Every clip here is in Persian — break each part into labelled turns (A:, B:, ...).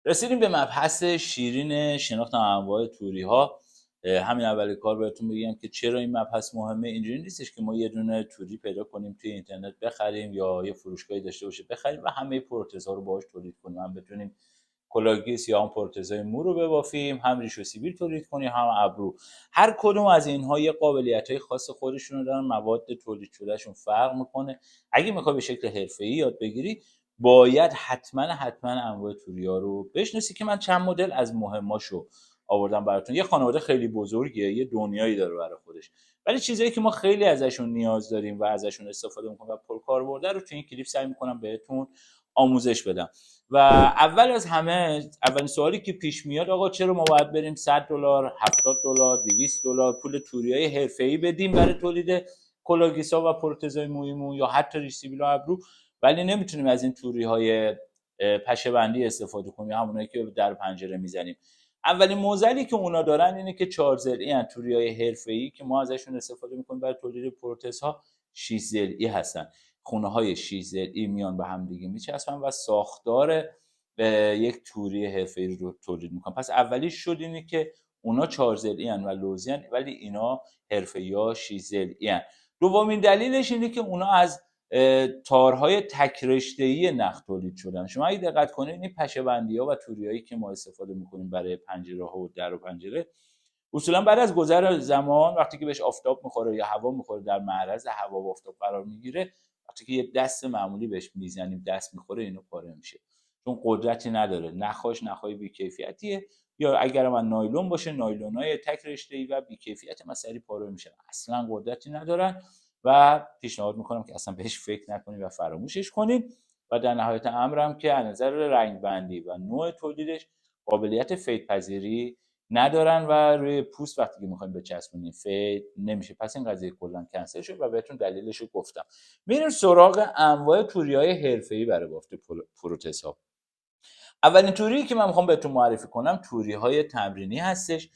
A: رسیدیم به مبحث شیرین شناخت انواع توری ها. همین اول کار بهتون بگم که چرا این مبحث مهمه. اینجوری نیستش که ما یه دونه توری پیدا کنیم توی اینترنت بخریم یا یه فروشگاهی داشته باشه بخریم و همه پروتزها رو باهاش تولید کنیم. هم بتونیم کلاگیس یا هم پروتزهای مو رو ببافیم، هم ریش و سیبیل تولید کنیم، هم ابرو. هر کدوم از اینها یه قابلیت‌های خاص خودشون رو دارن، مواد تولید شدهشون فرق میکنه. اگه میخوای به شکل حرفه‌ای یاد بگیری باید حتما انواع توریا رو بشناسی که من چند مدل از مهماشو آوردم براتون. یه خانواده خیلی بزرگیه، یه دنیایی داره برای خودش، ولی چیزایی که ما خیلی ازشون نیاز داریم و ازشون استفاده میکنیم و پرکاربرد رو تو این کلیپ سعی میکنم بهتون آموزش بدم. و اول از همه اولین سوالی که پیش میاد، آقا چرا ما باید بریم $100 $70 $200 پول توریای حرفه‌ای بدیم برای تولید کلاگیسا و پروتزای مویمون یا حتی ریسیبیل و ابرو، ولی نمیتونیم از این توری های پشه بندی استفاده کنیم، همونایی که در پنجره میزنیم؟ اولین معضلی که اونا دارن اینه که 4 ضلعی ان. توری های حرفه‌ای که ما ازشون استفاده میکنیم برای تولید پروتزها 6 ضلعی هستن. خونه های 6 ضلعی میان به هم دیگه میچسبن و ساختار یک توری حرفه‌ای رو تولید میکنن. پس اولیش شد اینه که اونا 4 ضلعی ان و لوزی ان، ولی اینا حرفه‌ای‌ها 6 ضلعی ان. دومین دلیلش اینه که اونا از تارهای تک رشته‌ای نخ تولید شدن. شما اگه دقت کنید این پشه بندی‌ها و توریایی که ما استفاده میکنیم برای پنجره‌ها و در و پنجره، اصولا بعد از گذر زمان وقتی که بهش آفتاب میخوره یا هوا میخوره، در معرض هوا و آفتاب قرار میگیره، وقتی که یه دست معمولی بهش میزنیم دست میخوره اینو پاره میشه، چون قدرتی نداره. نخاش نخای بی‌کیفیتیه، یا اگر من نایلون باشه نایلونای تک رشته‌ای و بی‌کیفیت مسری پاره میشه، اصلا قدرتی ندارن و پیشنهاد میکنم که اصلا بهش فکر نکنید و فراموشش کنید. و در نهایت امرم که از نظر رنگ بندی و نوع تولیدش قابلیت فید پذیری ندارن و روی پوست وقتی که میخوایم بچسبونیم فید نمیشه. پس این قضیه کلا کنسل شد و بهتون دلیلش رو گفتم. میریم سراغ انواع توری‌های حرفه‌ای برای بافت پروتزها. اولین توری که من میخوام بهتون معرفی کنم توری‌های تمرینی هستش.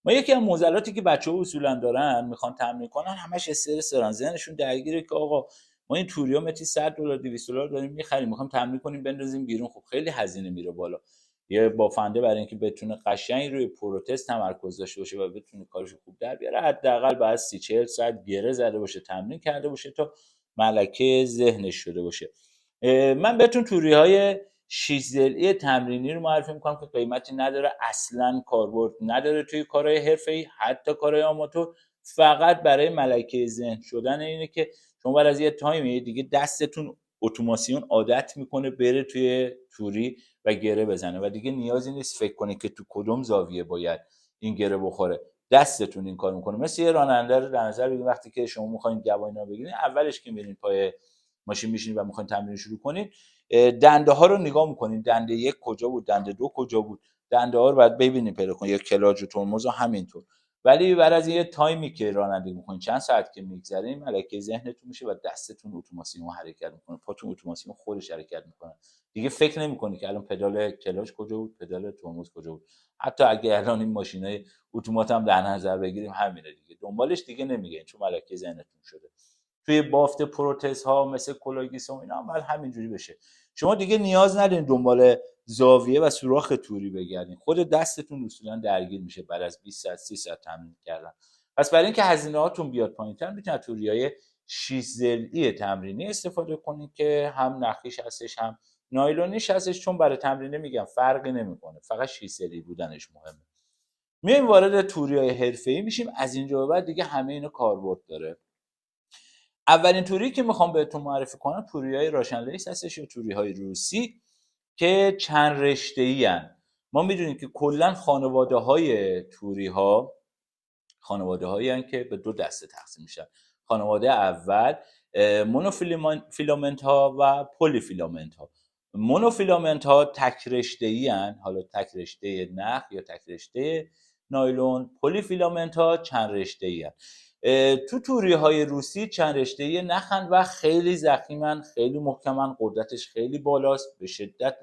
A: ما یکی از معضلاتی که بچه‌ها اصولا دارن میخوان تمرین کنن، همش استرس دارن، ذهنشون درگیره که آقا ما این توریا متی $100 $200 داریم میخریم، میخوام تمرین کنیم بندازیم بیرون، خب خیلی هزینه میره بالا. یه بافنده برای اینکه بتونه قشنگ روی پروتز تمرکز داشته باشه و بتونه کارش خوب در بیاره، حداقل باید 30 40 ساعت گره زده باشه، تمرین کرده باشه تا ملکه ذهنش شده باشه. من بهتون توری‌های 6 ضلعی تمرینی رو معرفی میکنم که قیمتی نداره، اصلا کاربرد نداره توی کارهای حرفه‌ای، حتی کارهای آماتور. فقط برای ملکه ذهن شدن اینه که شما بعد از یه تایمی دیگه دستتون اتوماسیون عادت میکنه بره توی توری و گره بزنه و دیگه نیازی نیست فکر کنید که تو کدوم زاویه باید این گره بخوره. دستتون این کار میکنه. مثل یه راننده رو در نظر بگیرید، وقتی که شما میخواین گواهینامه بگیرید، اولش که میرین پای ماشین میشینید و میخواین تمرین شروع کنید، دنده ها رو نگاه میکنید، دنده یک کجا بود، دنده دو کجا بود، دنده ها رو باید ببینید پیدا کنید، یا کلاج و ترمز همینطور. ولی بعد از یه تایمی که رانندگی میکنید، چند ساعت که میگذره، این ملکه ذهنتون میشه و دستتون اتوماسیون حرکت میکنه، پاتون اتوماسیون خودش حرکت میکنه. دیگه فکر نمیکنید که الان پدال کلاج کجا بود، پدال ترمز کجا بود. حتی اگه الان این ماشینای اتومات هم در نظر بگیریم همینه دیگه، دنبالش دیگه نمیگه چون ملکه ذهنتون شده. توی بافت پروتز ها مثل کلاگیس و اینا هم باید همینجوری بشه. شما دیگه نیاز ندارین دنبال زاویه و سوراخ توری بگردین، خود دستتون اصولا درگیر میشه بعد از 20 ساعت 30 ساعت تمرین کردن. پس برای اینکه هزینه هاتون بیاد پایین‌تر، میتونید توریای 6 ضلعی تمرینی استفاده کنید که هم نخیش هستش هم نایلونیش هستش، چون برای تمرینه میگم فرقی نمیکنه، فقط 6 ضلعی بودنش مهمه. میایم وارد توریای حرفه‌ای میشیم. از اینجا به بعد دیگه همه اینا کاربرد داره. اولین توری که میخوام بهتون معرفی کنم توری‌های راشن لیس هستش یا توری‌های روسی که چند رشته‌ای ان. ما میدونیم که کلا خانواده‌های توری‌ها خانواده‌هایی ان که به دو دسته تقسیم میشن. خانواده اول مونوفیلامنت ها و پلی فیلامنت ها. مونوفیلامنت ها تک رشته‌ای ان، حالا تک رشته نخ یا تک رشته نایلون. پلی فیلامنت ها چند رشته‌ای ان. تو توری های روسی چند رشته‌ای نخن و خیلی ضخیمن، خیلی محکمن، قدرتش خیلی بالاست، به شدت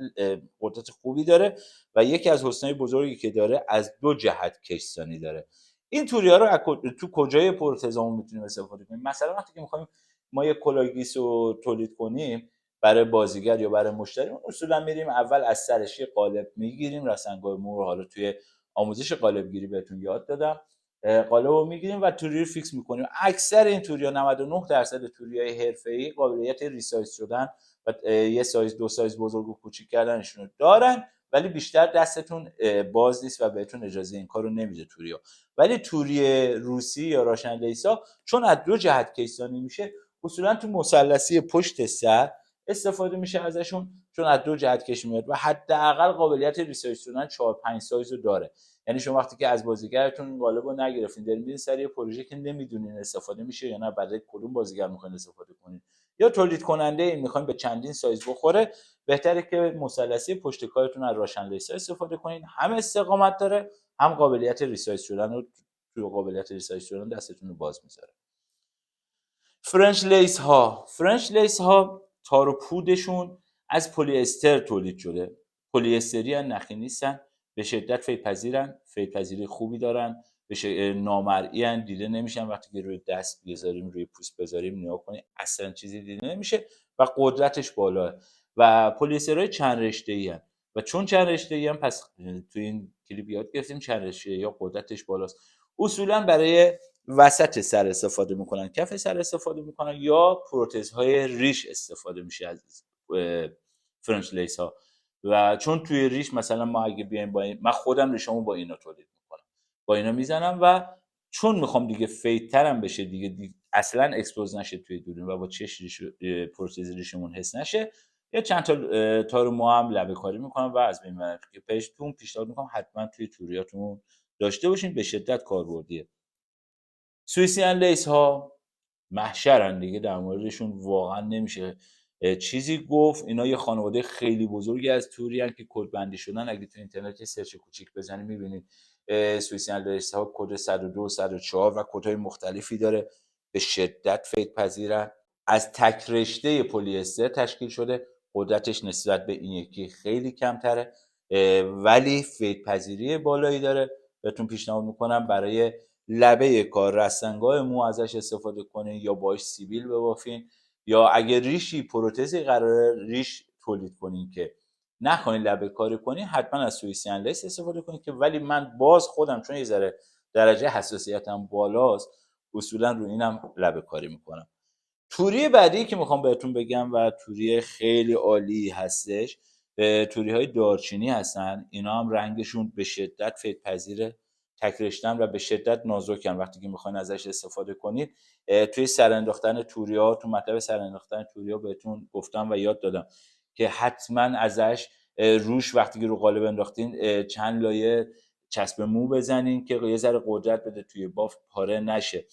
A: قدرت خوبی داره و یکی از حسنای بزرگی که داره از دو جهت کشسانی داره. این توری‌ها رو تو کجای پروتزامون میتونیم استفاده کنیم؟ مثلا وقتی که می‌خوایم ما یه کلاگیس رو تولید کنیم، برای بازیگر یا برای مشتری، اصولا میریم اول از سرش یه قالب میگیریم. رسنگای مو رو حالا توی آموزش قالب گیری بهتون یاد دادم. قالب رو میگیریم و توری رو فیکس میکنیم. اکثر این توری ها 99% توری های حرفه‌ای قابلیت ریسایز شدن و یه سایز دو سایز بزرگ و کوچیک کردنشون دارن، ولی بیشتر دستتون باز نیست و بهتون اجازه این کارو نمیده توریا. ولی توری روسی یا راشن لیسا چون از دو جهت کیسانی میشه، اصولا تو مثلثی پشت سر استفاده میشه ازشون، چون از دو جهت کش میاد و حداقل قابلیت ریسایز شدن 4-5 سایز رو داره. یعنی شما وقتی که از بازیگرتون این قالب رو نگرفتین، دارین میرین سر یه پروژه که نمیدونین استفاده میشه یا نه، برای کدوم بازیگر میخواین استفاده کنین، یا تولید کننده این میخواین به چندین سایز بخوره، بهتره که مثلثی پشت کارتون از راشن لیسا استفاده کنین. هم استقامت داره، هم قابلیت ریسایز شدن رو تو قابلیت ریسایز شدن دستتون رو باز میذاره. فرنچ لیس ها تار و پودشون از پلی استر تولید شده. پلی استری نخی نیستن، به شدت فیض پذیرن، فیض پذیری خوبی دارن، نامرئی دیده نمیشن. وقتی که روی دست بذاریم، روی پوست بذاریم، نگاه کنید اصلا چیزی دیده نمیشه و قدرتش بالاه. و پلی استرهای چند رشته‌ای ان و چون چند رشته‌ای ان، پس تو این کلیپ یاد گرفتیم چند رشته یا قدرتش بالاست. اصولا برای وسط سر استفاده میکنن، کف سر استفاده میکنن، یا پروتزهای ریش استفاده میشه از فرنچ لیس ها. و چون توی ریش مثلا ما اگه بیایم من خودم ریشامو با اینا تولید میکنم، با اینا میزنم و چون میخوام دیگه فیترم بشه، دیگه اصلا اکسپوز نشه توی دوربین و با چش پروتز ریشمون حس نشه، یا چند تا تار مو هم لبه کاری میکنم و از بین میبرم که پیشنهاد میکنم حتما توی توریاتون داشته باشین، به شدت کاربردیه. سوئیسیان لیس ها محشرن دیگه، در موردشون واقعا نمیشه چیزی گفت. اینا یه خانواده خیلی بزرگی از توری هن که کد بندی شدن. اگه تو اینترنت یه سرچ کوچیک بزنید میبینید سوئیسیان لیس ها کد 102 104 و کدهای مختلفی داره. به شدت فیض پذیرن، از تک رشته پلی استر تشکیل شده، قدرتش نسبت به این یکی خیلی کمتره ولی فیض پذیری بالایی داره. بهتون پیشنهاد میکنم برای لبه کار رستنگاه مو ازش استفاده کنین، یا باش سیبیل ببافین، یا اگه ریشی پروتزی قراره ریش تولید کنین که نخواین لبه کاری کنین، حتما از سوئیسیان لیس استفاده کنین. که ولی من باز خودم چون یه ذره درجه حساسیتم بالاست، اصولا رو اینم لبه کاری میکنم. توری بعدی که میخوام بهتون بگم و توری خیلی عالی هستش، توری های دارچینی هستن. اینا هم رنگشون به شدت فیض پذیره، تک رشته‌ان و به شدت نازکن. وقتی که میخواین ازش استفاده کنید، توی سر انداختن توری ها، تو مطلب سر انداختن توری ها بهتون گفتم و یاد دادم که حتما ازش روش وقتی که رو قالب انداختین چند لایه چسب مو بزنین که یه ذره قدرت بده توی بافت پاره نشه.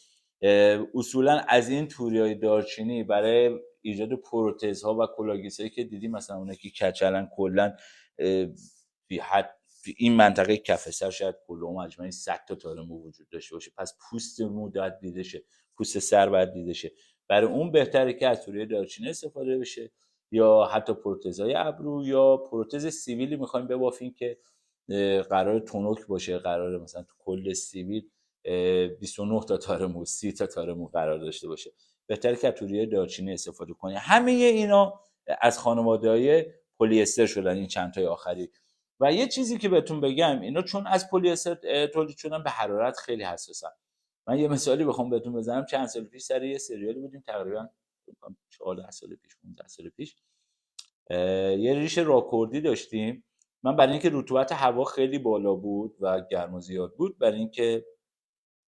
A: اصولا از این توریای دارچینی برای ایجاد پروتزها و کلاگیسایی که دیدی، مثلا اونه که کچلن کلا این منطقه کف سر شاید کل و مجموعه 100 تا تار مو وجود داشته باشه، پس پوست مو باید دیده شه، پوست سر باید دیده شه. برای اون بهتره که از توری دارچینی استفاده بشه، یا حتی پروتزهای ابرو یا پروتز سیویلی میخوایم ببافیم که قرار تونوک باشه، قرار مثلا تو کل سیویل 29 تا تار مو، 30 تا تار مو قرار داشته باشه، بهتره که توری دارچینی استفاده کنی. همه اینا از خانواده‌های پلی استر شدن، این چند تای آخری. و یه چیزی که بهتون بگم، اینا چون از پلی استر تولید شدن به حرارت خیلی حساسن. من یه مثالی بخوام بهتون بزنم، چند سال پیش سر یه سریالی بودیم، تقریبا 14 سال پیش 15 سال پیش، یه ریش راکوردی داشتیم. من برای اینکه رطوبت هوا خیلی بالا بود و گرما زیاد بود، برای اینکه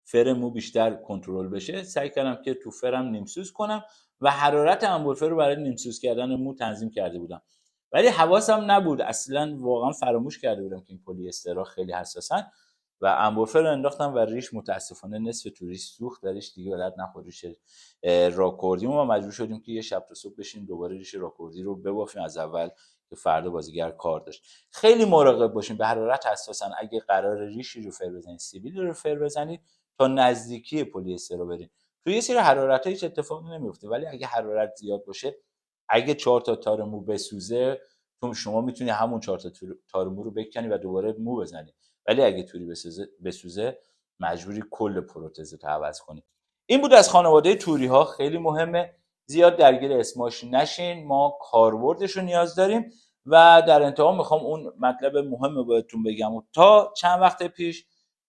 A: فر مو بیشتر کنترل بشه، سعی کردم که تو فرم نیمسوز کنم و حرارت انبوفر رو برای نیمسوز کردن مو تنظیم کرده بودم. ولی حواسم نبود، اصلا واقعا فراموش کرده بودم که این پلی استرها خیلی حساسن و انبوفر رو انداختم و ریش متاسفانه نصف تو ریش سوخت، ریش دیگه بلد نخورد، ریش راکوردی ما مجبور شدیم که یه شب تا صبح بشیم دوباره ریش راکوردی رو ببافیم از اول که فردا بازیگر کار داشت. خیلی مراقب باشین، به حرارت حساسن. اگه قرار ریشی رو فر بزنید، سیبیل رو فر بزنید، تا نزدیکی پلی استر رو برین. توی یه سری حرارت‌ها هیچ اتفاقی نمیفته، ولی اگه حرارت زیاد باشه، اگه 4 تا تار مو بسوزه، تو شما میتونی همون 4 تا تار مو رو بکنی و دوباره مو بزنی. ولی اگه توری بسوزه مجبوری کل پروتز رو عوض کنی. این بود از خانواده توری ها، خیلی مهمه. زیاد درگیر اسماش نشین، ما کاربردش رو نیاز داریم. و در انتها میخوام اون مطلب مهم رو بهتون بگم. و تا چند وقت پیش،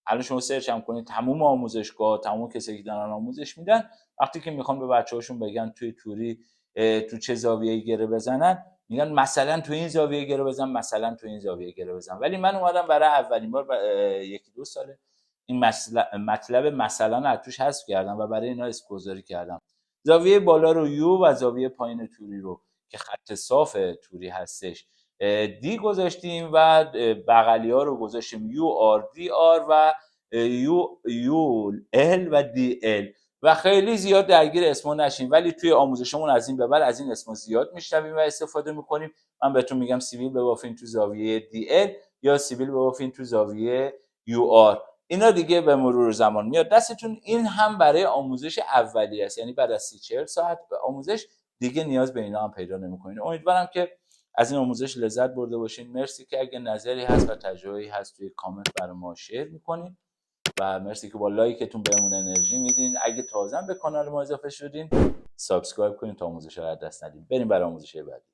A: الان شما سرچ هم کنید، تموم آموزشگاه، تموم کسایی که دارن آموزش میدن، وقتی که میخوان به بچه‌هاشون بگن توی توری تو چه زاویه‌ای گره بزنن، میگن مثلا تو این زاویه گره بزن، مثلا تو این زاویه گره بزن. ولی من اومدم برای اولین بار یکی دو ساله این مطلب مثلا از توش حذف کردم و برای اینا اسم گذاری کردم. زاویه بالا رو یو و زاویه پایین توری رو که خط صاف توری هستش دی گذاشتیم و بغلی ها رو گذاشتیم یو آر دی آر و یو ال و دی ال و خیلی زیاد درگیر اسما نشیم. ولی توی آموزشمون از این به بعد از این اسما زیاد میشنویم و استفاده میکنیم. من بهتون میگم سیبیل ببافین تو زاویه دی ال یا سیبیل ببافین تو زاویه یو آر. اینا دیگه به مرور زمان میاد دستتون. این هم برای آموزش اولیه است، یعنی بعد از 30-40 ساعت به آموزش دیگه نیاز به اینا هم پیدا نمیکنین. امیدوارم که از این آموزش لذت برده باشین. مرسی که اگه نظری هست و تجربه‌ای هست توی کامنت برای ما شیر میکنین و مرسی که با لایکتون بهمون انرژی میدین. اگه تازه به کانال ما اضافه شدین سابسکرایب کنین تا آموزش رو از دست ندین. بریم برای آموزش بعدی.